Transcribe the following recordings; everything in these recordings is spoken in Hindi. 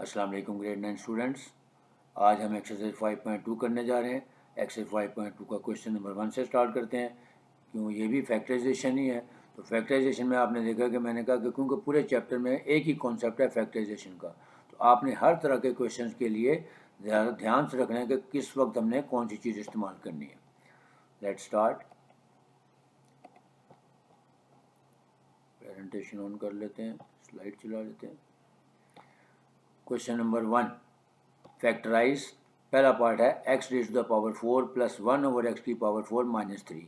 अस्सलाम वालेकुम ग्रेड 9 स्टूडेंट्स। आज हम एक्सरसाइज 5.2 करने जा रहे हैं। एक्सरसाइज 5.2 का क्वेश्चन नंबर 1 से स्टार्ट करते हैं। क्यों, ये भी फैक्टराइजेशन ही है। तो फैक्टराइजेशन में आपने देखा कि मैंने कहा कि क्योंकि पूरे चैप्टर में एक ही कॉन्सेप्ट है फैक्टराइजेशन का, तो आपने हर तरह के क्वेश्चन के लिए ध्यान से रखना है कि किस वक्त हमने कौन सी चीज़ इस्तेमाल करनी है। Let's start. प्रेजेंटेशन ऑन कर लेते हैं, स्लाइड चला लेते हैं। Question number 1, factorize. पहला पार्ट है x raise to the power 4 plus 1 over x की पावर 4 माइनस 3।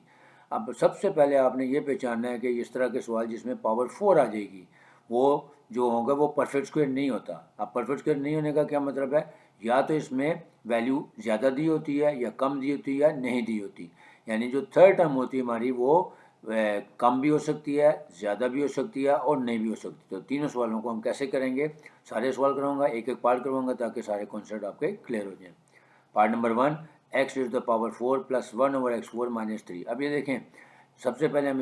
अब सबसे पहले आपने ये पहचानना है कि इस तरह के सवाल जिसमें पावर 4 आ जाएगी वो जो होगा वो परफेक्ट स्क्वायर नहीं होता। अब परफेक्ट स्क्वायर नहीं होने का क्या मतलब है, या तो इसमें वैल्यू ज़्यादा दी होती है या कम दी होती है या नहीं दी होती। यानी जो थर्ड टर्म होती है हमारी वो कम भी हो सकती है, ज़्यादा भी हो सकती है और नहीं भी हो सकती। तो तीनों सवालों को हम कैसे करेंगे, सारे सवाल कराऊंगा, एक एक पार्ट करवाऊंगा ताकि सारे कॉन्सेप्ट आपके क्लियर हो जाएं। Part number 1, x raise the power 4 plus 1 over x 4 minus 3। अब ये देखें, सबसे पहले हम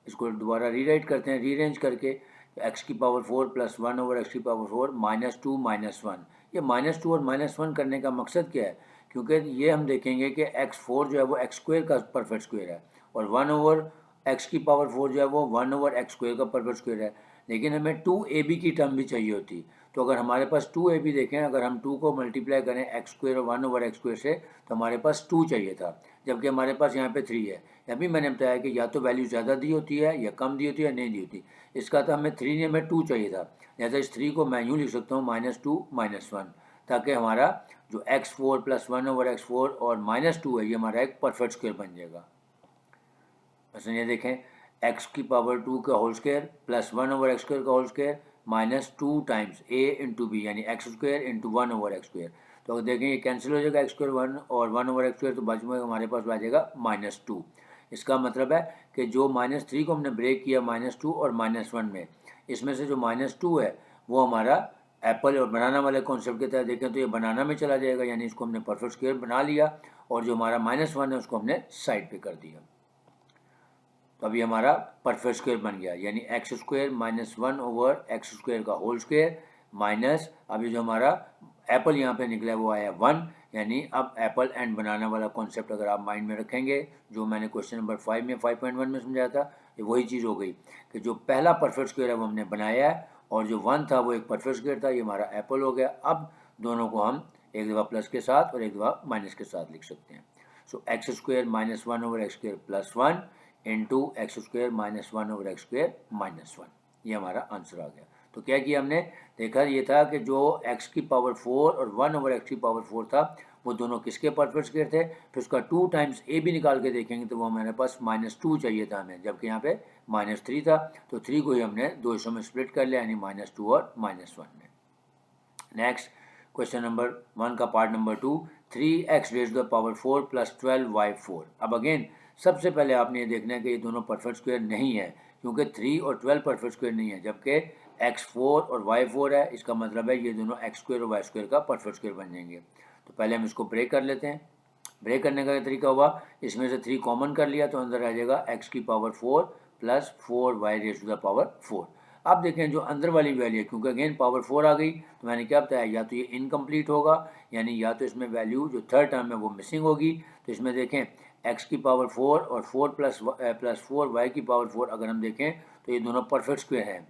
इसको दोबारा रीराइट करते हैं, रीअरेंज करके एक्स की पावर 4 प्लस 1 ओवर एक्स की पावर 4 माइनस 2 माइनस 1। ये माइनस 2 और माइनस 1 करने का मकसद क्या है, क्योंकि ये हम देखेंगे कि एक्स 4 जो है वो एक्स स्क्वायर का परफेक्ट स्क्वायर है और 1 ओवर एक्स की पावर 4 जो है वो 1 ओवर एक्स स्क्वायर का परफेक्ट स्क्वायर है। लेकिन हमें 2ab की टर्म भी चाहिए होती। तो अगर हमारे पास 2ab देखें, अगर हम 2 को मल्टीप्लाई करें एक्स स्क्वायर और 1 ओवर एक्स स्क्वायर से तो हमारे पास 2 चाहिए था, जबकि हमारे पास यहाँ पे 3 है। अभी मैंने बताया कि या तो वैल्यू ज़्यादा दी होती है या कम दी होती है या नहीं दी होती। इसका तो हमें 3 नहीं, हमें 2 चाहिए था। जैसे इस 3 को मैं यूँ लिख सकता हूँ -2 -1, ताकि हमारा जो x4 प्लस 1 ओवर x4 और -2 है ये हमारा एक परफेक्ट स्क्वायर बन जाएगा। ऐसे ये देखें, x की पावर 2 का whole square plus 1 over X square का whole square -2 times a into B, यानी X square into 1 over X square. तो अगर देखें ये कैंसिल हो जाएगा, एक्स स्क्वायर 1 और 1 ओवर एक्स स्क्वायर, तो बाद में हमारे पास आ जाएगा -2। इसका मतलब है कि जो -3 को हमने ब्रेक किया -2 और -1 में, इसमें से जो -2 है वो हमारा एप्पल और बनाना वाले कॉन्सेप्ट के तहत देखें तो ये बनाना में चला जाएगा, यानी इसको हमने परफेक्ट स्क्वायर बना लिया और जो हमारा -1 है उसको हमने साइड पे कर दिया। तो अभी हमारा परफेक्ट स्क्वायर बन गया, यानी X square minus 1 over X square का होल स्क्वायर माइनस अभी जो हमारा एप्पल यहाँ पे निकला है वो आया 1। यानी अब एप्पल एंड बनाना वाला कॉन्सेप्ट अगर आप माइंड में रखेंगे, जो मैंने क्वेश्चन नंबर 5 में 5.1 में समझाया था, ये वही चीज़ हो गई कि जो पहला परफेक्ट स्क्वायर है वो हमने बनाया है और जो 1 था वो एक परफेक्ट स्क्वायर था, ये हमारा एप्पल हो गया। अब दोनों को हम एक दफ़ा प्लस के साथ और एक दफ़ा माइनस के साथ लिख सकते हैं। So x square minus 1 over X square plus 1 into x square minus 1 over X square minus 1, ये हमारा आंसर आ गया। तो क्या किया हमने, देखा ये था कि जो x की पावर 4 और 1 ओवर एक्स की पावर 4 था वो दोनों किसके परफेक्ट स्क्वायर थे। फिर उसका 2 टाइम्स a भी निकाल के देखेंगे तो वो हमारे पास -2 चाहिए था हमें, जबकि यहाँ पे -3 था। तो 3 को ही हमने दो हिस्सों में स्प्लिट कर लिया, यानी -2 और -1 में। नेक्स्ट क्वेश्चन नंबर 1 का part number 2, 3x raise to the power 4 plus 12y4। अब अगेन सबसे पहले आपने ये देखना है कि ये दोनों परफेक्ट स्क्वायर नहीं है, क्योंकि 3 और 12 परफेक्ट स्क्वायर नहीं है, जबकि x4 और y4 है। इसका मतलब है ये दोनों एक्स स्क्वायर और वाई स्क्वायर का परफेक्ट स्क्वायर बन जाएंगे। तो पहले हम इसको ब्रेक कर लेते हैं। ब्रेक करने का तरीका हुआ, इसमें से 3 कॉमन कर लिया तो अंदर आ जाएगा x की power 4 plus 4y raise to the power 4। अब देखें जो अंदर वाली वैल्यू है, क्योंकि अगेन पावर 4 आ गई तो मैंने क्या बताया, या तो ये इनकम्प्लीट होगा, यानी या तो इसमें वैल्यू जो थर्ड टर्म है वो मिसिंग होगी। तो इसमें देखें x की पावर 4 और 4 प्लस 4 y की पावर 4 अगर हम देखें तो ये दोनों परफेक्ट स्क्वायर हैं,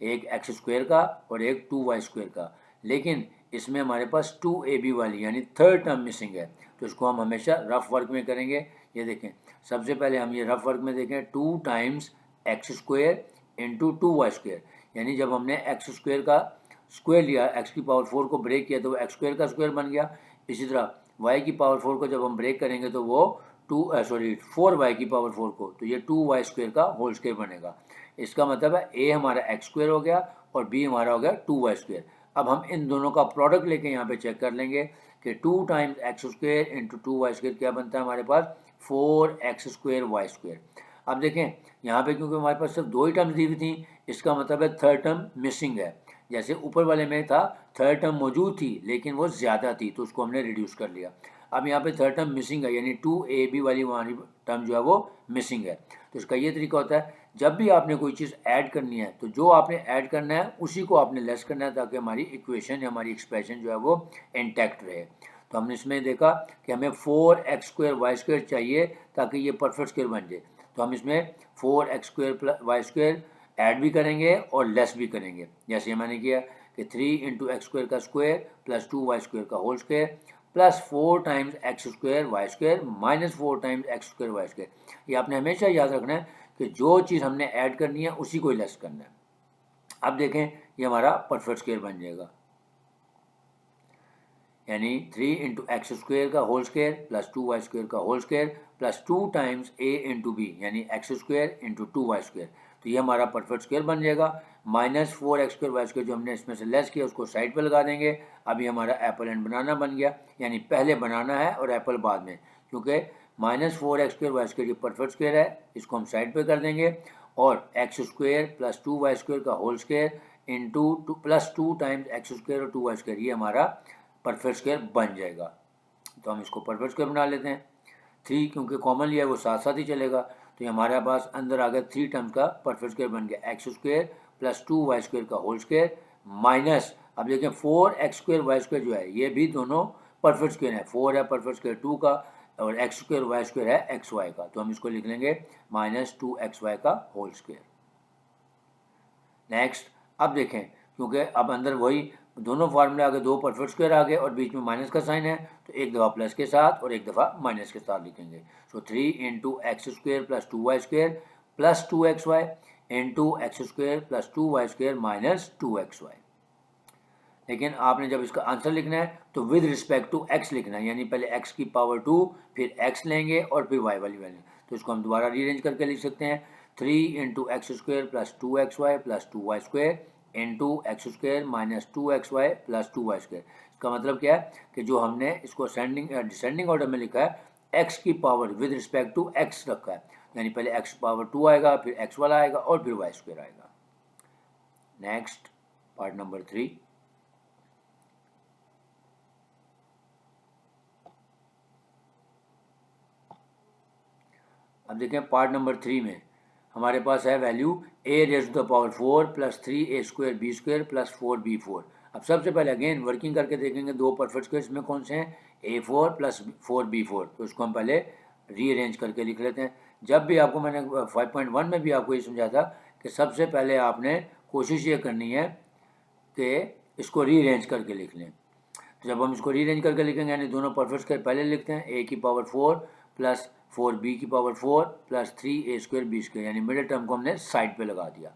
एक एक्स स्क्वायर का और एक 2y स्क्वायर का। लेकिन इसमें हमारे पास 2ab वाली यानी थर्ड टर्म मिसिंग है, तो इसको हम हमेशा रफ वर्क में करेंगे। ये देखें, सबसे पहले हम ये रफ वर्क में देखें 2 times x square into 2y square, यानी जब हमने एक्स स्क्वायर का स्क्वायर लिया, एक्स की पावर 4 को ब्रेक किया तो वो एक्स स्क्वायर का स्क्वायर बन गया। इसी तरह y की पावर 4 को जब हम ब्रेक करेंगे तो वो 4y की पावर 4 को, तो ये 2y स्क्वायर का होल स्क्वायर बनेगा। इसका मतलब है a हमारा एक्स स्क्वायर हो गया और b हमारा हो गया 2y स्क्वायर। अब हम इन दोनों का प्रोडक्ट लेके यहाँ पे चेक कर लेंगे कि 2 times x square into 2y square क्या बनता है हमारे पास, 4x स्क्वायर वाई स्क्वायर। अब देखें यहाँ पे क्योंकि हमारे पास सिर्फ 2 ही टर्म्स दी हुई थी, इसका मतलब है थर्ड टर्म मिसिंग है। जैसे ऊपर वाले में था थर्ड टर्म मौजूद थी लेकिन वो ज़्यादा थी, तो उसको हमने रिड्यूस कर लिया। अब यहाँ पे थर्ड टर्म मिसिंग है, यानी 2ab वाली हमारी टर्म जो है वो मिसिंग है। तो इसका ये तरीका होता है, जब भी आपने कोई चीज़ ऐड करनी है तो जो आपने ऐड करना है उसी को आपने लेस करना है, ताकि हमारी इक्वेशन या हमारी एक्सप्रेशन जो है वो इंटैक्ट रहे। तो हमने इसमें देखा कि हमें 4x² y² चाहिए ताकि ये परफेक्ट स्क्वायर बन जाए। तो हम इसमें 4x² ऐड भी करेंगे और लेस भी करेंगे, जैसे मैंने किया कि 3 × x² का स्क्वायर प्लस 2y² का whole square plus 4 times x²y² minus 4 times x²y²। ये आपने हमेशा याद रखना है कि जो चीज़ हमने ऐड करनी है उसी को लेस करना है। अब देखें ये हमारा परफेक्ट स्क्वायर बन जाएगा, यानी 3 × x² का होल स्क्वायर प्लस 2y² का whole square plus 2 times a × b यानी x² × 2y²। तो ये हमारा परफेक्ट स्क्वायर बन जाएगा। माइनस 4x²y² जो हमने इसमें से लेस किया उसको साइड पर लगा देंगे। अभी हमारा एप्पल एंड बनाना बन गया, यानी पहले बनाना है और एप्पल बाद में, क्योंकि माइनस 4x² ये परफेक्ट स्क्वायर है, इसको हम साइड पर कर देंगे। और x² प्लस 2y² का whole square into plus 2 times x² और 2y², ये हमारा परफेक्ट स्क्वायर बन जाएगा। तो हम इसको परफेक्ट स्क्वायर बना लेते हैं। 3 क्योंकि कॉमन लिया है वो साथ साथ ही चलेगा, तो ये हमारे पास अंदर आ गया 3 टर्म्स का परफेक्ट स्क्वायर बन गया, x² प्लस 2y² का होल स्क्वायर माइनस, अब देखें 4x²y² जो है ये भी दोनों परफेक्ट स्क्वायर है। 4 है परफेक्ट स्क्वायर 2 का और x²y² है xy का, तो हम इसको लिख लेंगे माइनस 2xy का होल स्क्वायर। नेक्स्ट, अब देखें क्योंकि अब अंदर वही दोनों फार्मूले आ गए, दो परफेक्ट स्क्वायर आ गए और बीच में माइनस का साइन है, तो एक दफ़ा प्लस के साथ और एक दफ़ा माइनस के साथ लिखेंगे। सो 3 × x² plus 2y² plus 2xy into x² plus 2y² minus 2xy। लेकिन आपने जब इसका आंसर लिखना है तो विद रिस्पेक्ट टू x लिखना है, यानी पहले x की पावर 2 फिर x लेंगे और फिर y वाली वैल्यू। तो इसको हम दोबारा रीअरेंज करके लिख सकते हैं 3 × x² plus 2xy plus 2y² into x² minus 2xy plus 2y²। इसका मतलब क्या है कि जो हमने इसको असेंडिंग डिसेंडिंग ऑर्डर में लिखा है x की power with respect to x रखा है, यानी पहले x पावर 2 आएगा फिर x वाला आएगा और फिर y² आएगा। Next part number 3। अब देखें पार्ट नंबर 3 में हमारे पास है value a⁴ plus 3a² plus 4b4। अब सबसे पहले अगेन वर्किंग करके देखेंगे दो परफेक्ट स्क्वायर्स में कौन से हैं, a4 प्लस 4b4। तो इसको हम पहले रीअरेंज करके लिख लेते हैं। जब भी आपको मैंने 5.1 में भी आपको ये समझाया था कि सबसे पहले आपने कोशिश ये करनी है कि इसको रीअरेंज करके लिख लें। तो जब हम इसको रीअरेंज करके लिखेंगे यानी दोनों परफेक्ट स्क्वायर पहले लिखते हैं, a की पावर 4 प्लस 4b की पावर 4 प्लस 3a² b², यानी मिडिल टर्म को हमने साइड पे लगा दिया।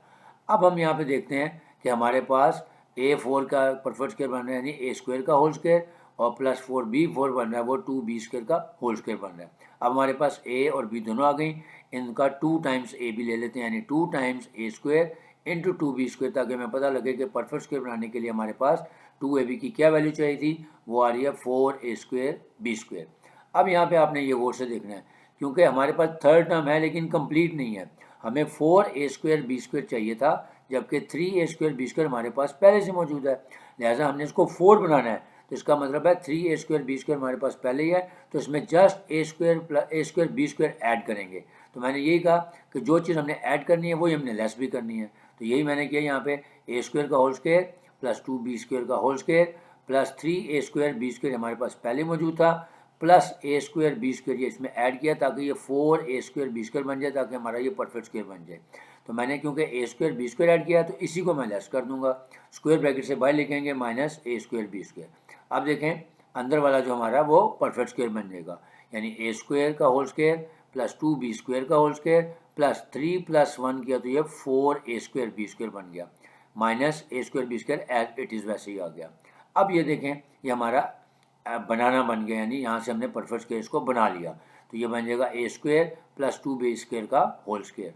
अब हम यहाँ पे देखते हैं कि हमारे पास a4 का परफेक्ट स्क्वायर बन रहा है यानी a² का होल स्क्वायर और प्लस 4b4 बन रहा है वो 2b² का होल स्क्वायर बन रहा है। अब हमारे पास a और b दोनों आ गई, इनका 2 टाइम्स a भी ले लेते हैं यानी 2 टाइम्स a² इंटू 2b², ताकि हमें पता लगे कि परफेक्ट स्क्वायर बनाने के लिए हमारे पास 2ab की क्या वैल्यू चाहिए थी, वो आ रही है 4a² b²। अब यहाँ पे आपने ये गौर से देखना है क्योंकि हमारे पास थर्ड टर्म है लेकिन कंप्लीट नहीं है, हमें 4a² b² चाहिए था जबकि 3a² b² हमारे पास पहले से मौजूद है, लिहाजा हमने इसको 4 बनाना है। तो इसका मतलब है 3a² b² हमारे पास पहले ही है, तो इसमें जस्ट a² b² ऐड करेंगे। तो मैंने यही कहा कि जो चीज़ हमने ऐड करनी है वही हमने लेस भी करनी है, तो यही मैंने किया यहाँ पे a² का होल स्क्वायर प्लस 2b² का whole square plus 3a² b² हमारे पास पहले मौजूद था प्लस a² b² ये इसमें ऐड किया ताकि ये 4a² b² बन जाए, ताकि हमारा ये परफेक्ट स्क्वायर बन जाए। तो मैंने क्योंकि a² b² ऐड किया तो इसी को मैं लेस कर दूंगा, स्क्वायर ब्रैकेट से बाहर लिखेंगे माइनस a² b²। अब देखें अंदर वाला जो हमारा वो परफेक्ट स्क्वायर बन जाएगा, यानी a² का होल स्क्वायर प्लस 2b² का होल स्क्वायर प्लस 3 + 1 किया तो ये 4a² b² बन गया minus a² b² as it is वैसे ही आ गया। अब ये देखें ये हमारा बनाना बन गया, यानी यहाँ से हमने परफेक्ट स्क्वायर इसको बना लिया, तो ये बन जाएगा a² प्लस 2b² का होल स्क्वायर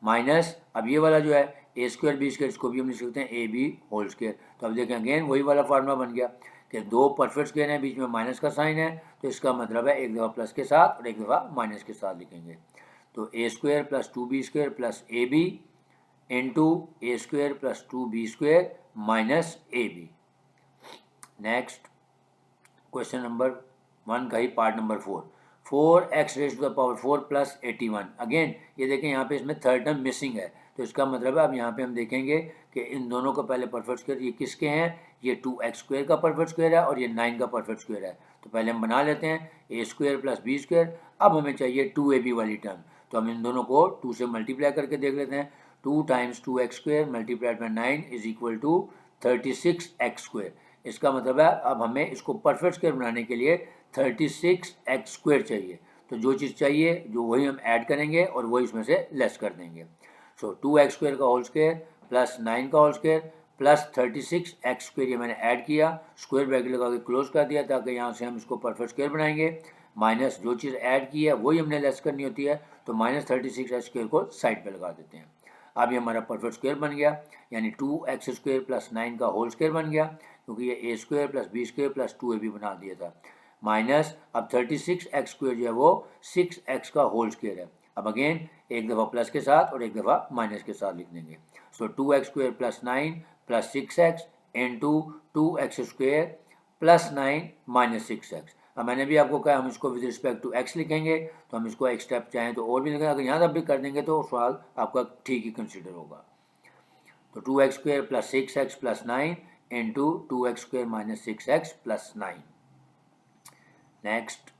माइनस अब ये वाला जो है a² b² इसको भी हम लिख सकते हैं ab होल स्क्वायर। तो अब देखें अगेन वही वाला फार्मूला बन गया कि दो परफेक्ट स्क्वायर हैं बीच में माइनस का साइन है, तो इसका मतलब है एक दफ़ा प्लस के साथ और एक दफ़ा माइनस के साथ लिखेंगे। तो a² plus 2b² plus ab into a² plus 2b² minus ab। Next question number 1 का ही part number 4। 4x raise to the power 4 plus 81। Again ये देखें यहाँ पे इसमें थर्ड टर्म मिसिंग है, तो इसका मतलब है अब यहाँ पे हम देखेंगे कि इन दोनों का पहले परफेक्ट स्क्वायर ये किसके हैं, ये 2x स्क्वायर का परफेक्ट स्क्वायर है और ये 9 का परफेक्ट स्क्वायर है। तो पहले हम बना लेते हैं a square plus b square. अब हमें चाहिए 2ab वाली टर्म, तो हम इन दोनों को 2 से मल्टीप्लाई करके देख लेते हैं। 2 times 2x square multiplied by 9 is equal to 36x square. इसका मतलब है अब हमें इसको परफेक्ट स्क्वायर बनाने के लिए 36x स्क्वायर चाहिए। तो जो चीज़ चाहिए जो वही हम ऐड करेंगे और वही इसमें से लेस कर देंगे। सो 2x स्क्वायर का होल स्क्वायर प्लस 9 का whole square plus 36x square ये मैंने ऐड किया, स्क्वायर ब्रैकेट लगा के क्लोज कर दिया ताकि यहाँ से हम इसको परफेक्ट स्क्वायर बनाएंगे। माइनस जो चीज़ ऐड की है वही हमने लेस करनी होती है, तो माइनस 36x स्क्वायर को साइड पे लगा देते हैं। अब ये हमारा परफेक्ट स्क्वायर बन गया, यानी 2x स्क्वायर प्लस 9 का होल स्क्वायर बन गया, क्योंकि ये a square plus b square plus 2ab बना दिया था। माइनस अब 36x स्क्वायर जो है वो 6x का होल स्क्वायर है। अब अगेन एक दफ़ा प्लस के साथ और एक दफ़ा माइनस के साथ लिख देंगे। सो 2x square plus 9 plus 6x into 2x square plus 9 minus 6x। अब मैंने भी आपको कहा हम इसको विद रिस्पेक्ट टू x लिखेंगे, तो हम इसको एक स्टेप चाहें तो और भी लिखेंगे, अगर यहाँ तक भी कर देंगे तो सवाल आपका ठीक ही कंसिडर होगा। तो 2x square plus 6x plus 9 into 2x square minus 6x plus 9। Next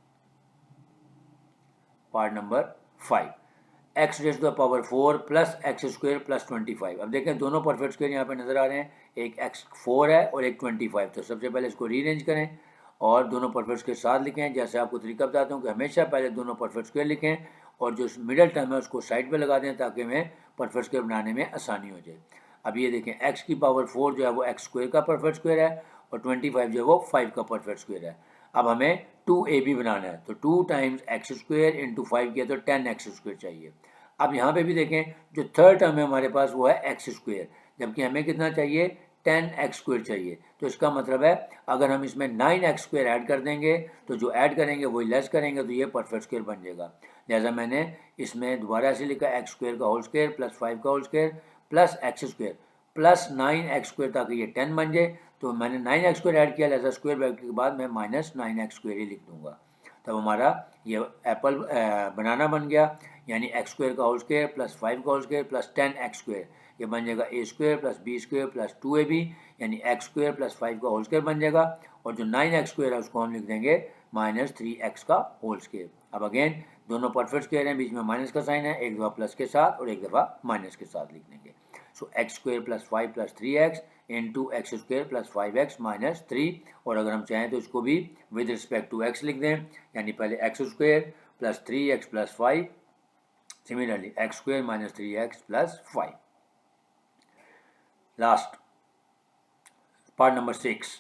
part number 5, x raise to the power 4 plus x square plus 25। अब देखें दोनों परफेक्ट स्क्वायर यहाँ पे नज़र आ रहे हैं, एक x4 है और एक 25। तो सबसे पहले इसको रीअरेंज करें और दोनों परफेक्ट स्क्वायर साथ लिखें। जैसे आपको तरीका बताता हूँ कि हमेशा पहले दोनों परफेक्ट स्क्वायर लिखें और जो मिडल टर्म है उसको साइड पे लगा दें ताकि हमें परफेक्ट स्क्वायर बनाने में आसानी हो जाए। अब ये देखें x की पावर 4 जो है वो x स्क्वायर का परफेक्ट स्क्वायर है और 25 जो है वो 5 का परफेक्ट स्क्वायर है। अब हमें 2ab बनाना है, तो 2 टाइम्स एक्स स्क्वायर इंटू 5 किया तो 10x स्क्वायर चाहिए। अब यहाँ पे भी देखें जो थर्ड टर्म है हमारे पास वो है एक्स स्क्वायर, जबकि हमें कितना चाहिए 10x स्क्वायर चाहिए। तो इसका मतलब है अगर हम इसमें 9x स्क्वायर ऐड कर देंगे तो जो ऐड करेंगे वही लेस करेंगे, तो ये परफेक्ट स्क्वायर बन जाएगा। लिहाजा मैंने इसमें दोबारा ऐसे लिखा x स्क्वायर का होल स्क्वायर प्लस 5 का whole square plus x square plus 9x square ताकि ये 10 बन जाए। तो मैंने 9x स्क्वायर ऐड किया, लिहाजा स्क्वायर ब्रैकेट के बाद मैं माइनस 9x स्क्वायर ही लिख दूंगा। तब हमारा ये एप्पल बनाना बन गया, यानी एक्स स्क्वायर का होल स्क्वायर प्लस 5 का whole square plus 10x square, ये बन जाएगा a square plus b square plus 2ab, यानी x स्क्वायर प्लस 5 का होल स्क्वायर बन जाएगा। और जो 9x स्क्वायर है उसको हम लिख देंगे माइनस 3x का होल स्क्वायर। अब अगेन दोनों परफेक्ट स्क्वायर हैं, बीच में माइनस का साइन है, एक दफ़ा प्लस के साथ और एक दफ़ा माइनस के साथ लिख देंगे। So x square plus 5 plus 3x into x square plus 5x minus 3, और अगर हम चाहें तो इसको भी विद रिस्पेक्ट टू x लिख दें, यानी पहले x square plus 3x plus 5, similarly x square minus 3x plus 5। Last part number 6,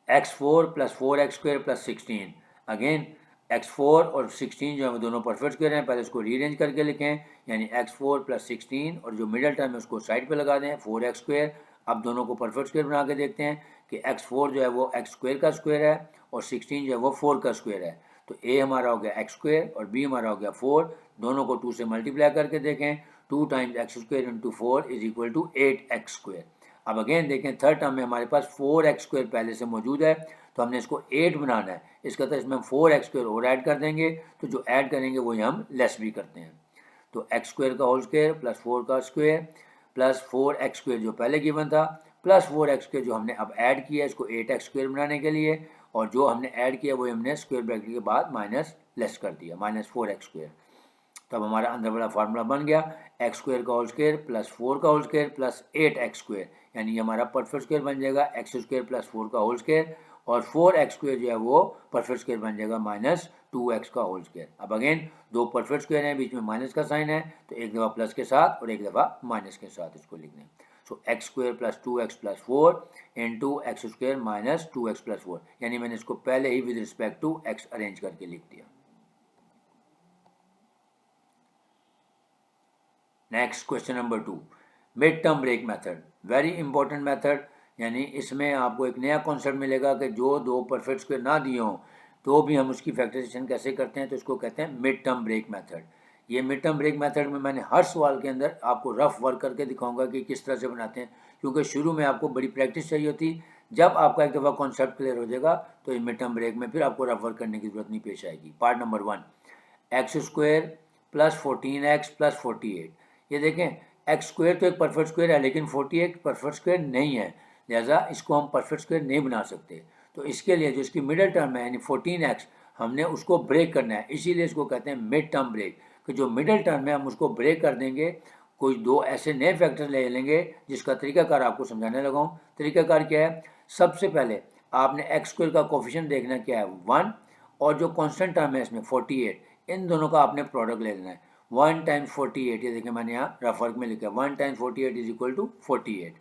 x4 plus 4x square plus 16। Again x4 और 16 जो है वो दोनों परफेक्ट स्क्वायर हैं, पहले इसको रीअरेंज करके लिखें, यानी x4 प्लस 16 और जो मिडल टर्म है उसको साइड पे लगा दें 4x स्क्वायर। अब दोनों को परफेक्ट स्क्वायर बना के देखते हैं कि x4 जो है वो x स्क्वायर का स्क्वायर है और 16 जो है वो 4 का स्क्वायर है। तो a हमारा हो गया x स्क्वायर और b हमारा हो गया 4, दोनों को 2 से मल्टीप्लाई करके देखें, 2 times x square into 4 is equal to 8x square. अब अगेन देखें थर्ड टर्म में हमारे पास 4x स्क्वायर पहले से मौजूद है, तो हमने इसको 8 बनाना है, इसका तो इसमें हम 4x स्क्वायर और ऐड कर देंगे, तो जो ऐड करेंगे वही हम लेस भी करते हैं। तो x स्क्वायर का होल स्क्वायर प्लस 4 का स्क्वायर प्लस 4x स्क्वायर जो पहले गिवन था प्लस 4x स्क्वायर जो हमने अब ऐड किया इसको 8x स्क्वायर बनाने के लिए, और जो हमने ऐड किया वही हमने स्क्वायर ब्रैकेट के बाद माइनस लेस कर दिया, माइनस 4x स्क्वायर। तब हमारा अंदर वाला फार्मूला बन गया एक्स स्क्वायर का होल स्क्वायर प्लस 4 का whole square plus 8x square, यानी ये हमारा परफेक्ट स्क्वायर बन जाएगा एक्स स्क्वायर प्लस 4 का होल स्क्वायर, और 4x स्क्वायर जो है वो परफेक्ट स्क्वायर बन जाएगा माइनस 2x का होल स्क्वायर। अब अगेन दो परफेक्ट स्क्वायर हैं, बीच में माइनस का साइन है, तो एक दफ़ा प्लस के साथ और एक दफ़ा माइनस के साथ इसको लिख दें। So x square plus 2x plus 4 into x square minus 2x plus 4, यानी मैंने इसको पहले ही with respect to x arrange करके लिख दिया। Next question number 2, mid term break method, very important method, यानी इसमें आपको एक नया कॉन्सेप्ट मिलेगा कि जो दो परफेक्ट स्क्वायर ना दिए हों तो भी हम उसकी फैक्टराइजेशन कैसे करते हैं, तो इसको कहते हैं मिड टर्म ब्रेक मेथड। ये मिड टर्म ब्रेक मेथड में मैंने हर सवाल के अंदर आपको रफ वर्क करके दिखाऊंगा कि किस तरह से बनाते हैं, क्योंकि शुरू में आपको बड़ी प्रैक्टिस चाहिए होती, जब आपका एक दफ़ा कॉन्सेप्ट क्लियर हो जाएगा तो इन मिड टर्म ब्रेक में फिर आपको रेफर करने की ज़रूरत नहीं पेश आएगी। Part number 1, x square plus 14x plus 48। ये देखें, एक्स स्क्वायर तो एक परफेक्ट स्क्वायर है, लेकिन 48 परफेक्ट स्क्वायर नहीं है, लिहाजा इसको हम परफेक्ट स्क्वायर नहीं बना सकते। तो इसके लिए जो इसकी मिडिल टर्म है यानी 14x, हमने उसको ब्रेक करना है, इसीलिए इसको कहते हैं मिड टर्म ब्रेक, कि जो मिडिल टर्म है हम उसको ब्रेक कर देंगे। कोई दो ऐसे नए फैक्टर ले लेंगे जिसका तरीकाकार आपको समझाने लगा हूँ। तरीकाकार क्या है, सबसे पहले आपने एक्स स्क्वायर का कोफिशिएंट देखना क्या है 1, और जो कांस्टेंट टर्म है इसमें 48, इन दोनों का आपने प्रोडक्ट ले लेना है। 1 टाइम्स 48, ये देखिए मैंने यहाँ रफ वर्क में लिखा है 1 times 48 is equal to 48।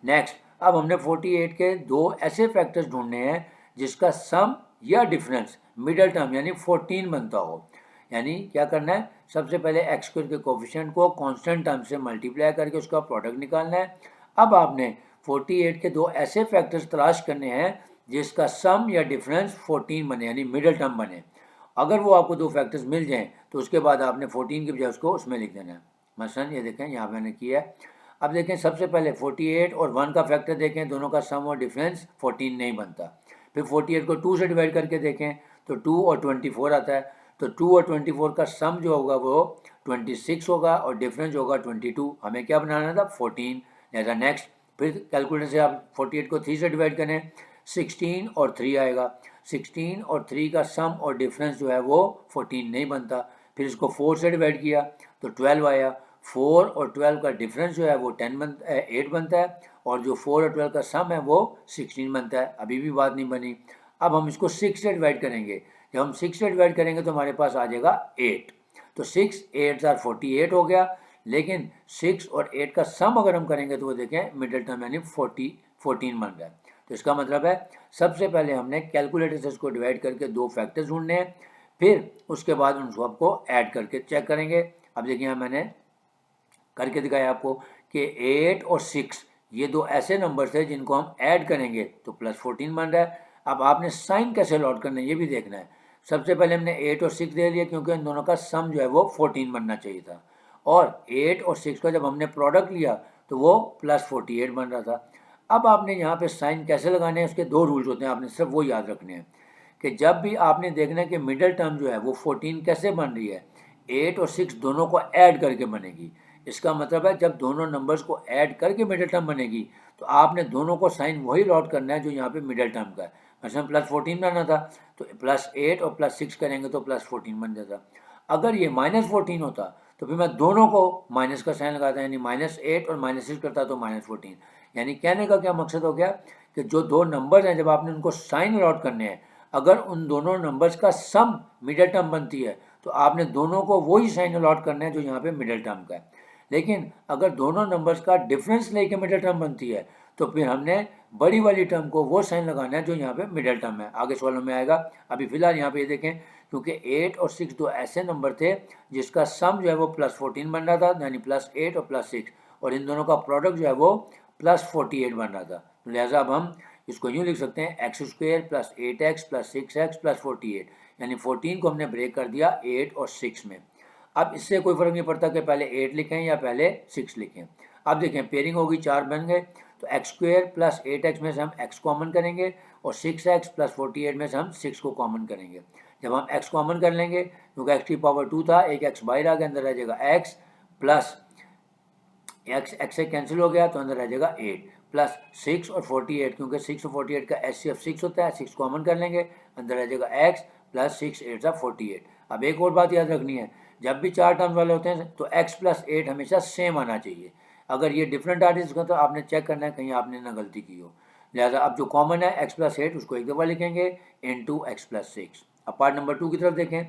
Next, अब हमने 48 के दो ऐसे फैक्टर्स ढूंढने हैं जिसका सम या डिफरेंस मिडल टर्म यानी 14 बनता हो। यानी क्या करना है, सबसे पहले एक्स स्क्वायर के कोफिशिएंट को कांस्टेंट टर्म से मल्टीप्लाई करके उसका प्रोडक्ट निकालना है। अब आपने 48 के दो ऐसे फैक्टर्स तलाश करने हैं जिसका सम या डिफरेंस 14 बने यानी मिडल टर्म बने। अगर वो आपको दो फैक्टर्स मिल जाएं तो उसके बाद आपने 14 की बजाय उसको उसमें लिख देना है। मसलन ये देखें यहाँ मैंने किया है। अब देखें, सबसे पहले 48 और 1 का फैक्टर देखें, दोनों का सम और डिफरेंस 14 नहीं बनता। फिर 48 को 2 से डिवाइड करके देखें तो 2 और 24 आता है, तो 2 और 24 का सम जो होगा वो 26 होगा और डिफरेंस होगा 22। हमें क्या बनाना था 14। लिहाजा नेक्स्ट, फिर कैलकुलेटर से आप 48 को 3 से डिवाइड करें, 16 और 3 आएगा। 16 और 3 का सम और डिफरेंस जो है वो 14 नहीं बनता। फिर इसको 4 से डिवाइड किया तो 12 आया। 4 और 12 का डिफरेंस जो है वो 8 बनता है, और जो 4 और 12 का सम है वो 16 बनता है। अभी भी बात नहीं बनी। अब हम इसको 6 से डिवाइड करेंगे। जब हम 6 से डिवाइड करेंगे तो हमारे पास आ जाएगा 8। तो 6 8 आर 48 हो गया। लेकिन 6 और 8 का सम अगर हम करेंगे तो वो देखें मिडिल टर्म यानी 14 बन रहा है। तो इसका मतलब है सबसे पहले हमने कैलकुलेटर से इसको डिवाइड करके दो फैक्टर्स ढूंढने हैं, फिर उसके बाद उन सबको ऐड करके चेक करेंगे। अब देखिए यहाँ मैंने करके दिखाया आपको कि 8 और 6 ये दो ऐसे नंबर्स हैं जिनको हम ऐड करेंगे तो प्लस 14 बन रहा है। अब आपने साइन कैसे लॉट करना है ये भी देखना है। सबसे पहले हमने 8 और 6 दे लिया क्योंकि इन दोनों का सम जो है वो 14 बनना चाहिए था, और 8 और 6 का जब हमने प्रोडक्ट लिया तो वो प्लस 48 बन रहा था। अब आपने यहाँ पे साइन कैसे लगाने हैं, उसके दो रूल्स होते हैं, आपने सिर्फ वो याद रखने हैं कि जब भी आपने देखना है कि मिडिल टर्म जो है वो 14 कैसे बन रही है, 8 और 6 दोनों को ऐड करके बनेगी। इसका मतलब है जब दोनों नंबर्स को ऐड करके मिडिल टर्म बनेगी तो आपने दोनों को साइन वही लॉट करना है जो यहाँ पे मिडिल टर्म का है। मतलब प्लस 14 बनाना था तो प्लस 8 और प्लस 6 करेंगे तो प्लस 14 बन जाता। अगर ये माइनस 14 होता तो फिर मैं दोनों को माइनस का साइन लगाता, यानी -8 और -6 करता तो -14। यानी कहने का क्या मकसद हो गया कि जो दो नंबर्स हैं जब आपने उनको साइन लॉट करने हैं, अगर उन दोनों नंबर्स का सम मिडिल टर्म बनती है तो आपने दोनों को वही साइन अलॉट करना है जो यहाँ पे मिडिल टर्म का है। लेकिन अगर दोनों नंबर्स का डिफरेंस लेके मिडिल टर्म बनती है तो फिर हमने बड़ी वाली टर्म को वो साइन लगाना है जो यहाँ पे मिडिल टर्म है। आगे सवालों में आएगा। अभी फिलहाल यहाँ पे ये देखें, क्योंकि 8 और 6 दो ऐसे नंबर थे जिसका सम जो है वो प्लस 14 बन रहा था, यानी +8 और +6, और इन दोनों का प्रोडक्ट जो है वो +48 बन रहा था। तो लिहाजा अब हम इसको यूँ लिख सकते हैं x² + 8x + 6x + 48, यानी 14 को हमने ब्रेक कर दिया 8 और 6 में। अब इससे कोई फ़र्क नहीं पड़ता कि पहले 8 लिखें या पहले 6 लिखें। अब देखें पेयरिंग होगी, 4 बन गए, तो x² + 8x में से हम x कॉमन करेंगे और 6x + 48 में से हम 6 को कॉमन करेंगे। जब हम x कॉमन कर लेंगे क्योंकि x⁻2 था, एक x बाहर आ गया, अंदर रह जाएगा x प्लस x से कैंसिल हो गया तो अंदर रह जाएगा 8 प्लस 6 और 48, क्योंकि 6 और 48 का HCF 6 होता है, 6 कॉमन कर लेंगे, अंदर रह जाएगा x प्लस 6 8 48। अब एक और बात याद रखनी है, जब भी चार टर्म्स वाले होते हैं तो x + 8 हमेशा सेम आना चाहिए। अगर ये डिफरेंट आ रही है तो आपने चेक करना है कहीं आपने ना गलती की हो। लिहाजा अब जो कॉमन है x + 8 उसको एक दफ़ा लिखेंगे इंटू x + 6। अब पार्ट नंबर 2 की तरफ देखें।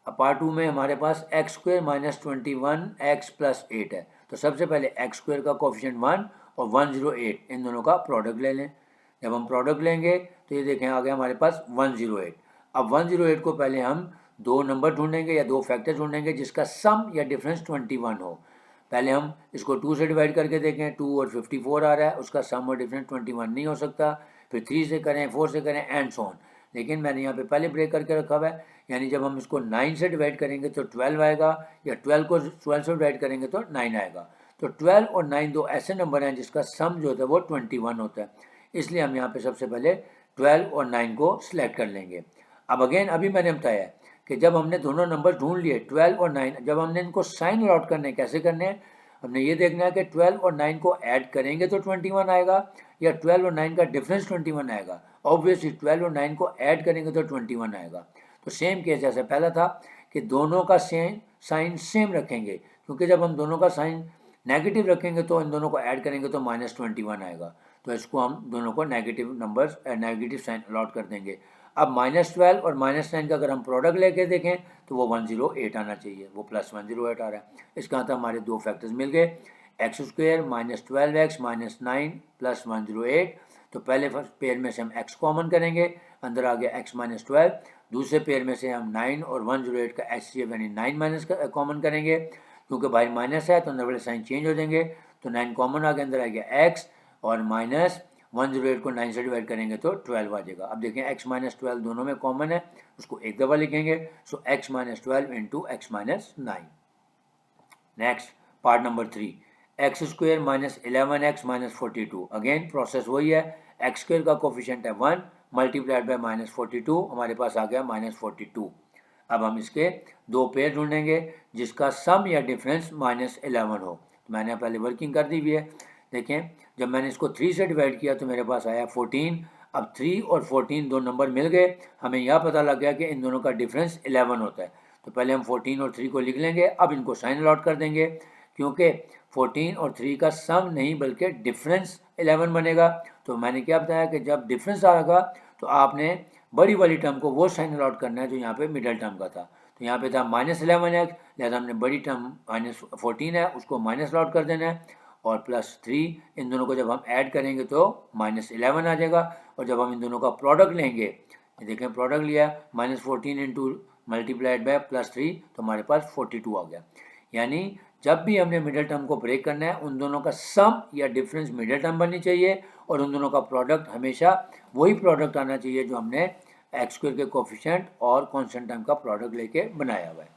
अब पार्ट 2 में हमारे पास x² - 21x + 8 है। तो सबसे पहले x² का कोफिशिएंट 1 और 108 इन दोनों का प्रोडक्ट ले लें। जब हम प्रोडक्ट लेंगे तो ये देखें आ गया हमारे पास 108। अब 108 को पहले हम दो नंबर ढूंढेंगे या दो फैक्टर ढूंढेंगे जिसका सम या डिफरेंस 21 हो। पहले हम इसको 2 से डिवाइड करके देखें, 2 और 54 आ रहा है, उसका सम और डिफरेंस 21 नहीं हो सकता। फिर 3 से करें, 4 से करें एंड सो ऑन। लेकिन मैंने यहाँ पे पहले ब्रेक करके रखा हुआ है, यानी जब हम इसको 9 से डिवाइड करेंगे तो 12 आएगा, या 12 को 12 से डिवाइड करेंगे तो 9 आएगा। तो 12 और 9 दो ऐसे नंबर हैं जिसका सम जो होता है वो 21 होता है, इसलिए हम यहाँ पे सबसे पहले 12 और 9 को सिलेक्ट कर लेंगे। अब अगेन अभी मैंने बताया कि जब हमने दोनों नंबर ढूंढ लिए 12 और 9, जब हमने इनको साइन अलॉट करने कैसे करने हैं, हमने ये देखना है कि 12 और 9 को ऐड करेंगे तो 21 आएगा या 12 और 9 का डिफरेंस 21 आएगा। ऑब्वियसली 12 और 9 को ऐड करेंगे तो 21 आएगा। तो सेम केस जैसे पहला था कि दोनों का साइन सेम रखेंगे, क्योंकि जब हम दोनों का साइन नेगेटिव रखेंगे तो इन दोनों को ऐड करेंगे तो -21 आएगा। तो इसको हम दोनों को negative numbers negative sign allot कर देंगे। अब -12 और -9 का अगर हम प्रोडक्ट लेके देखें तो वो 108 आना चाहिए, वो +108 आ रहा है। इसका मतलब हमारे दो फैक्टर्स मिल गए, x² -12x -9 + 108। तो पहले पेयर में से हम x कॉमन करेंगे, अंदर आ गया x -12। दूसरे पेयर में से हम 9 और 108 का HCF यानी 9 माइनस कॉमन करेंगे, क्योंकि बाहर माइनस है तो अंदर वाले साइन चेंज हो जाएंगे। तो 9 कॉमन आ गया, अंदर आ गया x और -108 को 9 से डिवाइड करेंगे तो 12 आ जाएगा। अब देखें x -12 दोनों में कॉमन है, उसको एक दफ़ा लिखेंगे। सो x -12 into x -9। Next part number 3, x² -11x -42। Again process वही है, x² का कोफिशिएंट है 1 मल्टीप्लाइड बाय -42, हमारे पास आ गया -42। अब हम इसके दो पेयर ढूंढेंगे जिसका सम या डिफरेंस -11 हो। तो मैंने पहले वर्किंग कर दी हुई है। देखें, जब मैंने इसको 3 से डिवाइड किया तो मेरे पास आया 14। अब 3 और 14 दो नंबर मिल गए, हमें यह पता लग गया कि इन दोनों का डिफरेंस 11 होता है। तो पहले हम 14 और 3 को लिख लेंगे, अब इनको साइन अलॉट कर देंगे, क्योंकि 14 और 3 का सम नहीं बल्कि डिफरेंस 11 बनेगा। तो मैंने क्या बताया कि जब डिफरेंस आएगा तो आपने बड़ी वाली टर्म को वो साइन अलॉट करना है जो यहाँ पे मिडल टर्म का था। तो यहाँ पे था -11x, लिहाजा हमने बड़ी टर्म -14 है उसको माइनस अलॉट कर देना है, और +3 इन दोनों को जब हम ऐड करेंगे तो -11 आ जाएगा। और जब हम इन दोनों का प्रोडक्ट लेंगे, देखें प्रोडक्ट लिया -14 इंटू मल्टीप्लाइड बाय +3, तो हमारे पास 42 आ गया। यानी जब भी हमने मिडिल टर्म को ब्रेक करना है, उन दोनों का सम या डिफरेंस मिडिल टर्म बननी चाहिए और उन दोनों का प्रोडक्ट हमेशा वही प्रोडक्ट आना चाहिए जो हमने x² के कोफिशिएंट और कांस्टेंट टर्म का प्रोडक्ट लेके बनाया हुआ है।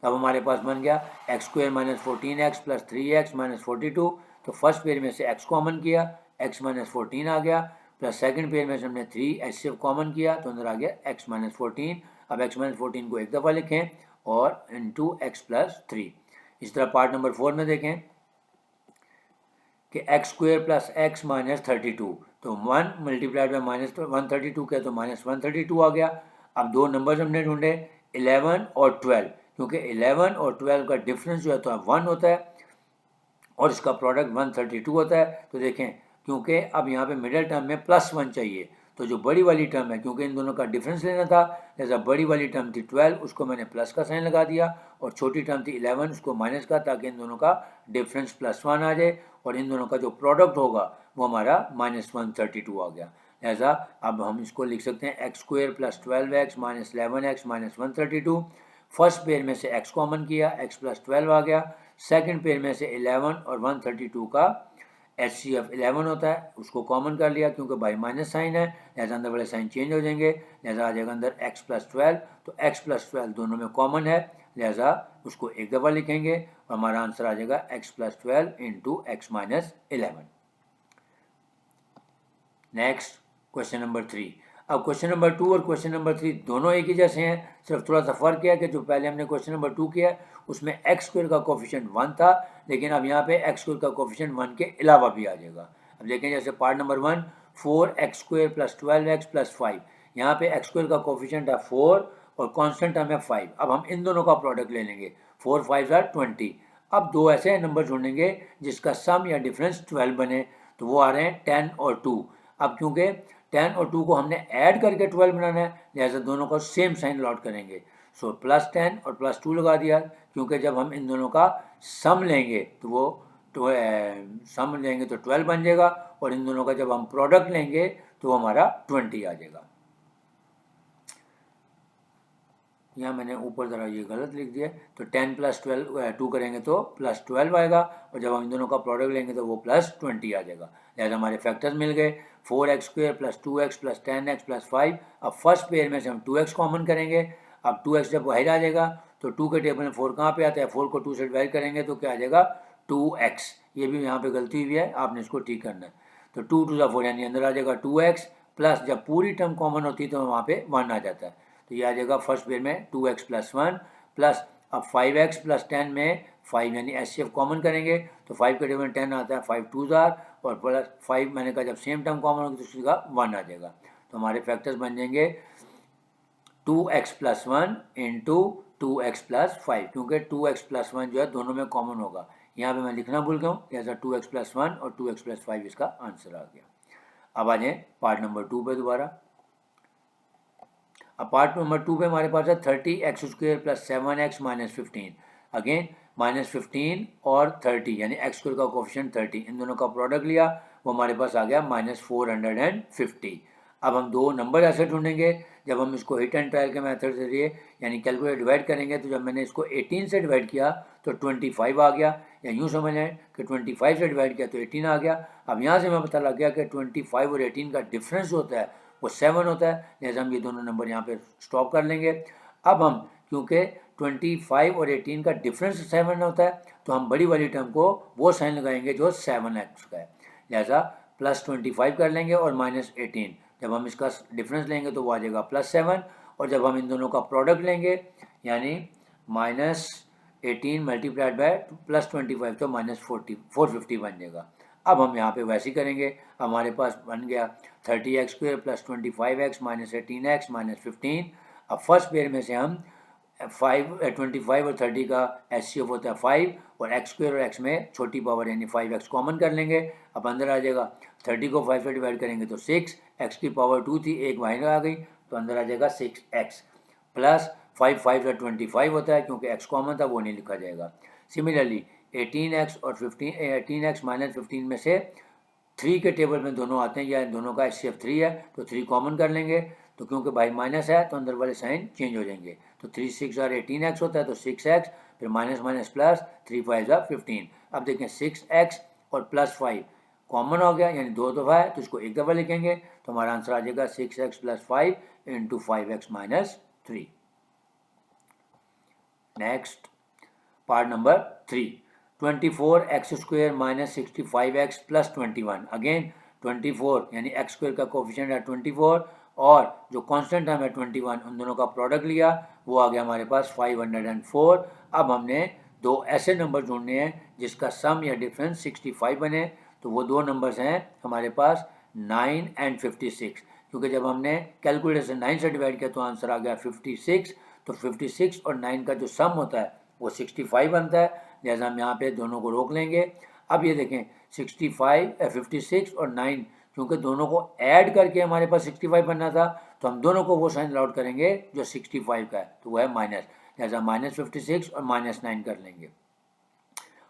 अब हमारे पास बन गया x² -14x + 3x -42। तो फर्स्ट पेयर में से x कॉमन किया, x -14 आ गया, प्लस सेकंड पेयर में से हमने 3 HCF कॉमन किया तो अंदर आ गया x -14। अब x -14 को एक दफ़ा लिखें और इंटू x + 3। इस तरह पार्ट नंबर 4 में देखें कि x² + x -32। तो 1 मल्टीप्लाइड बाय -132 किया तो -132 आ गया। अब दो नंबर्स हमने ढूंढे 11 और 12, क्योंकि 11 और 12 का डिफरेंस जो है तो 1 होता है और इसका प्रोडक्ट 132 होता है। तो देखें, क्योंकि अब यहाँ पे मिडिल टर्म में +1 चाहिए, तो जो बड़ी वाली टर्म है, क्योंकि इन दोनों का डिफरेंस लेना था, जैसा बड़ी वाली टर्म थी 12 उसको मैंने प्लस का साइन लगा दिया, और छोटी टर्म थी 11 उसको माइनस का, ताकि इन दोनों का डिफरेंस +1 आ जाए और इन दोनों का जो प्रोडक्ट होगा वो हमारा -132 आ गया। लिहाजा अब हम इसको लिख सकते हैं x² + 12x -11x -132। First pair में से x कॉमन किया, x + 12 आ गया। सेकंड पेयर में से 11 और 132 का HCF 11 होता है, उसको कॉमन कर लिया, क्योंकि बाई माइनस साइन है लिहाजा अंदर वाले साइन चेंज हो जाएंगे, लिहाजा आ जाएगा अंदर x + 12। तो x + 12 दोनों में कॉमन है, लिहाजा उसको एक दफ़ा लिखेंगे और हमारा आंसर आ जाएगा x + 12 into x -11। Next question number 3। अब क्वेश्चन नंबर 2 और क्वेश्चन नंबर 3 दोनों एक ही जैसे हैं, सिर्फ थोड़ा सा फ़र्क है कि जो पहले हमने क्वेश्चन नंबर 2 किया उसमें x² का कोफिशिएंट 1 था, लेकिन अब यहाँ पे x² का कोफिशिएंट 1 के अलावा भी आ जाएगा। अब देखें, जैसे पार्ट नंबर 1 4x² + 12x + 5, यहाँ पे x² का कोफिशिएंट है 4 और कांस्टेंट टर्म है 5। अब हम इन दोनों का प्रोडक्ट ले लेंगे, 4 5 = 20। अब दो ऐसे नंबर ढूंढेंगे जिसका सम या डिफरेंस 12 बने, तो वो आ रहे हैं 10 और 2। अब क्योंकि 10 और 2 को हमने ऐड करके 12 बनाना है, लिहाजा दोनों को सेम साइन अलॉट करेंगे। सो +10 और +2 लगा दिया, क्योंकि जब हम इन दोनों का सम लेंगे तो वो सम लेंगे तो 12 बन जाएगा, और इन दोनों का जब हम प्रोडक्ट लेंगे तो हमारा 20 आ जाएगा। यहाँ मैंने ऊपर ज़रा ये गलत लिख दिया, तो 10 + 12 2 करेंगे तो +12 आएगा, और जब हम इन दोनों का प्रोडक्ट लेंगे तो वो +20 आ जाएगा। लिहाजा हमारे फैक्टर्स मिल गए, 4x² + 2x + 10x + 5। अब फर्स्ट पेयर में से हम 2x कॉमन करेंगे। अब 2x जब बाहर आ जाएगा तो 2 के टेबल में 4 कहाँ पे आता है, 4 को 2 से डिवाइड करेंगे तो क्या आ जाएगा 2x, ये भी यहाँ पे गलती हुई है, आपने इसको ठीक करना है। तो 2 टू द 4 यानी अंदर आ जाएगा 2x प्लस, जब पूरी टर्म कॉमन होती है तो वहाँ पे 1 आ जाता है, तो ये आ जाएगा फर्स्ट पेयर में 2x प्लस 1 प्लस, अब 5x प्लस 10 में 5 यानी HCF कॉमन करेंगे तो 5 के टेबल में 10 आता है, 5 2 जार और प्लस 5 मैंने कहा जब सेम टर्म कॉमन होगी तो उसका 1 आ जाएगा। तो हमारे फैक्टर्स बन जाएंगे 2x plus 1 into 2x plus 5, क्योंकि 2x प्लस 1 जो है दोनों में कॉमन होगा। यहाँ पे मैं लिखना भूल गया हूँ, ऐसा 2x प्लस 1 और 2x प्लस 5 इसका आंसर आ गया। अब आ जाए पार्ट नंबर 2 पे दोबारा। अब पार्ट नंबर 2 पे हमारे पास है 30x² plus 7x minus 15। Again minus 15 और 30 यानी x² का कोफिशिएंट 30, इन दोनों का प्रोडक्ट लिया, वो हमारे पास आ गया माइनस 450। अब हम दो नंबर ऐसे ढूंढेंगे, जब हम इसको हिट एंड ट्रायल के मेथड से दिए यानी कैलकुलेट डिवाइड करेंगे, तो जब मैंने इसको 18 से डिवाइड किया तो 25 आ गया, या यूँ समझ लें कि 25 से डिवाइड किया तो 18 आ गया। अब यहाँ से हमें पता लग गया कि 25 और 18 का डिफरेंस होता है वो 7 होता है, जैसे हम ये दोनों नंबर यहाँ पे स्टॉप कर लेंगे। अब हम क्योंकि 25 और 18 का डिफरेंस 7 होता है, तो हम बड़ी वाली टर्म को वो साइन लगाएंगे जो 7x का है, लिहाजा प्लस 25 कर लेंगे और माइनस 18, जब हम इसका डिफरेंस लेंगे तो वो आ जाएगा प्लस 7, और जब हम इन दोनों का प्रोडक्ट लेंगे यानी माइनस 18 मल्टीप्लाइड बाय प्लस 25 तो माइनस 450 बन जाएगा। अब हम यहाँ पे वैसे ही करेंगे, हमारे पास बन गया 30x² plus 25x minus 18x minus 15। अब फर्स्ट पेयर में से हम 25 और 30 का HCF होता है 5 और x² और x में छोटी पावर यानी 5x कॉमन कर लेंगे। अब अंदर आ जाएगा 30 को 5 से डिवाइड करेंगे तो 6, x की पावर 2 थी, एक बाहर आ गई तो अंदर आ जाएगा 6x प्लस 5 5 से 25 होता है, क्योंकि x कॉमन था वो नहीं लिखा जाएगा। सिमिलरली 18x और 18x माइनस 15 में से 3 के टेबल में दोनों आते हैं, या दोनों का HCF 3 है तो 3 कॉमन कर लेंगे, तो क्योंकि भाई माइनस है तो अंदर वाले साइन चेंज हो जाएंगे, तो 3 6 और 18x होता है तो 6x, फिर माइनस माइनस प्लस 3 5 15। अब देखें 6x और प्लस 5 कॉमन हो गया यानी 2 दफ़ा है, तो इसको एक दफ़ा लिखेंगे तो हमारा आंसर आ जाएगा 6x plus 5 into 5x minus 3। Next part number 3, 24x² minus 65x plus 21। Again 24 यानी x² का कोफिशिएंट है 24 और जो कांस्टेंट टर्म है 21, उन दोनों का प्रोडक्ट लिया, वो आ गया हमारे पास 504। अब हमने दो ऐसे नंबर ढूंढने हैं जिसका सम या डिफरेंस 65 बने, तो वो दो नंबर्स हैं हमारे पास 9 एंड 56, क्योंकि जब हमने कैलकुलेशन 9 से डिवाइड किया तो आंसर आ गया 56, तो 56 और 9 का जो सम होता है वो 65 बनता है, लिहाजा हम यहाँ पे दोनों को रोक लेंगे। अब ये देखें 56 और 9, क्योंकि दोनों को ऐड करके हमारे पास 65 बनना था, तो हम दोनों को वो साइन आउट करेंगे जो 65 का है, तो वो है माइनस, लिहाजा माइनस 56 और माइनस 9 कर लेंगे।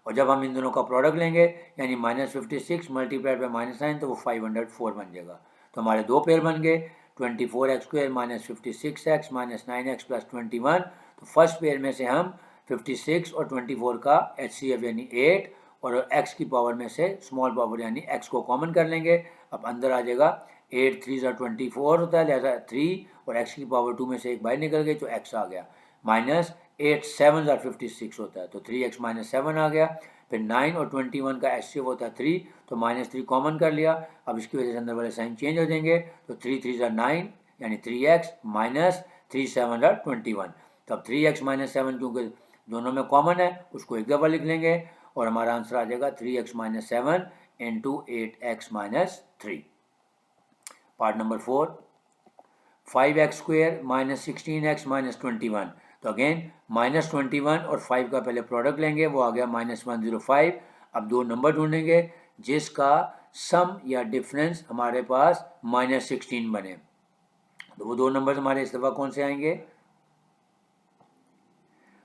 और जब हम इन दोनों का प्रोडक्ट लेंगे यानी माइनस 56 मल्टीप्लाइड बाई माइनस 9 तो वो 504 बन जाएगा। तो हमारे दो पेयर बन गए 24x² minus 56x minus 9x plus 21। तो फर्स्ट पेयर में से हम 56 और 24 का HCF यानी 8 और x की पावर में से स्मॉल पावर यानी x को कॉमन कर लेंगे। अब अंदर आ जाएगा 8 3 24 होता है, लिहाजा 3 और x की पावर 2 में से एक बाहर निकल गई तो x आ गया, माइनस 8 7 56 होता है तो 3x माइनस 7 आ गया। फिर 9 और 21 का HCF होता है 3, तो माइनस 3 कॉमन कर लिया। अब इसकी वजह से अंदर वाले साइन चेंज हो जाएंगे, तो 3 3 9 यानी 3x माइनस 3 7 21। तब 3x माइनस 7 क्योंकि दोनों में कॉमन है उसको एक दफ़ा लिख लेंगे और हमारा आंसर आ जाएगा 3x minus 7 into 8x minus 3। Part number 4, 5x² minus 16x minus 21। तो अगेन माइनस 21 और 5 का पहले प्रोडक्ट लेंगे, वो आ गया माइनस 105। अब दो नंबर ढूंढेंगे जिसका सम या डिफरेंस हमारे पास माइनस 16 बने, तो वो दो नंबर हमारे इस दफ़ा कौन से आएंगे,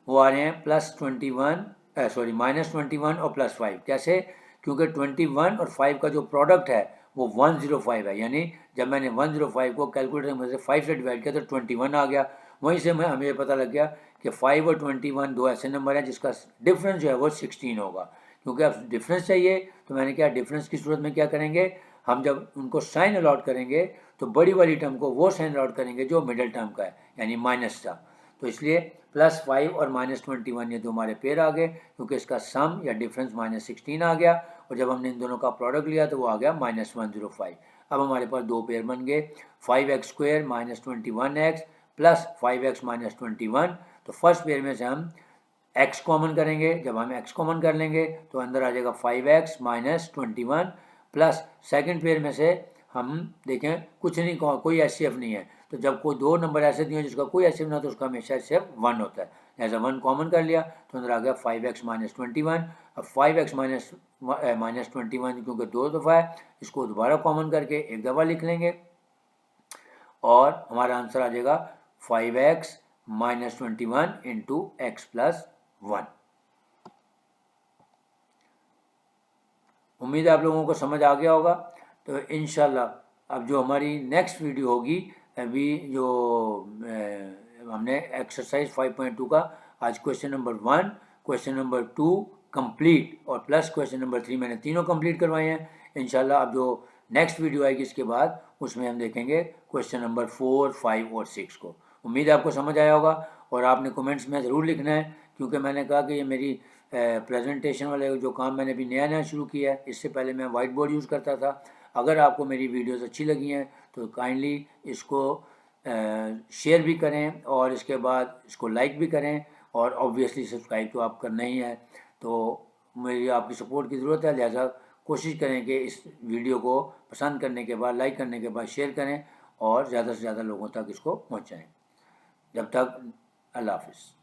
वो आ रहे हैं प्लस 21 माइनस 21 और प्लस 5। कैसे, क्योंकि 21 और 5 का जो प्रोडक्ट है वो 105 है, यानी जब मैंने 105 को कैलकुलेटर में से 5 से डिवाइड किया तो 21 आ गया। वहीं से हमें पता लग गया कि 5 और 21 दो ऐसे नंबर हैं जिसका डिफरेंस जो है वो 16 होगा। क्योंकि अब डिफरेंस चाहिए तो मैंने क्या, डिफरेंस की सूरत में क्या करेंगे, हम जब उनको साइन अलॉट करेंगे तो बड़ी वाली टर्म को वो साइन अलॉट करेंगे जो मिडिल टर्म का है यानी माइनस का। तो इसलिए +5 और -21 ये दो हमारे पेयर आ गए, क्योंकि इसका सम या डिफरेंस -16 आ गया, और जब हमने इन दोनों का प्रोडक्ट लिया तो वो आ गया -105। अब हमारे पास दो पेयर बन गए, 5x² -21x प्लस 5x -21। तो फर्स्ट पेयर में से हम x कॉमन करेंगे, जब हम x कॉमन कर लेंगे तो अंदर आ जाएगा 5x -21 प्लस सेकंड पेयर में से हम देखें कुछ नहीं, कोई HCF नहीं है, तो जब कोई दो नंबर ऐसे दिए जिसका कोई HCF ना तो उसका हमेशा HCF 1 होता है। जैसा 1 कॉमन कर लिया तो अंदर आ गया 5x -21। अब 5x -21 क्योंकि दो दफ़ा है, इसको दोबारा कॉमन करके एक दफ़ा लिख लेंगे और हमारा आंसर आ जाएगा 5x -21 इंटू x + 1। उम्मीद है आप लोगों को समझ आ गया होगा। तो इंशाल्लाह अब जो हमारी नेक्स्ट वीडियो होगी, अभी जो हमने एक्सरसाइज 5.2 का आज question number 1, question number 2 complete और प्लस क्वेश्चन नंबर 3 मैंने तीनों कंप्लीट करवाए हैं। इंशाल्लाह अब जो नेक्स्ट वीडियो आएगी इसके बाद उसमें हम देखेंगे क्वेश्चन नंबर 4, 5 और 6 को। उम्मीद है आपको समझ आया होगा और आपने कमेंट्स में ज़रूर लिखना है, क्योंकि मैंने कहा कि ये मेरी प्रेजेंटेशन वाले जो काम मैंने अभी नया शुरू किया है, इससे पहले मैं वाइट बोर्ड यूज़ करता था। अगर आपको मेरी वीडियोस अच्छी लगी हैं तो काइंडली इसको शेयर भी करें और इसके बाद इसको लाइक भी करें, और ऑब्वियसली सब्सक्राइब तो आप करना ही है। तो मेरी आपकी सपोर्ट की ज़रूरत है, लिहाजा कोशिश करें कि इस वीडियो को पसंद करने के बाद, लाइक करने के बाद शेयर करें और ज़्यादा से ज़्यादा लोगों तक इसको पहुँचाएँ। जब तक अल्लाह हाफ़िज़।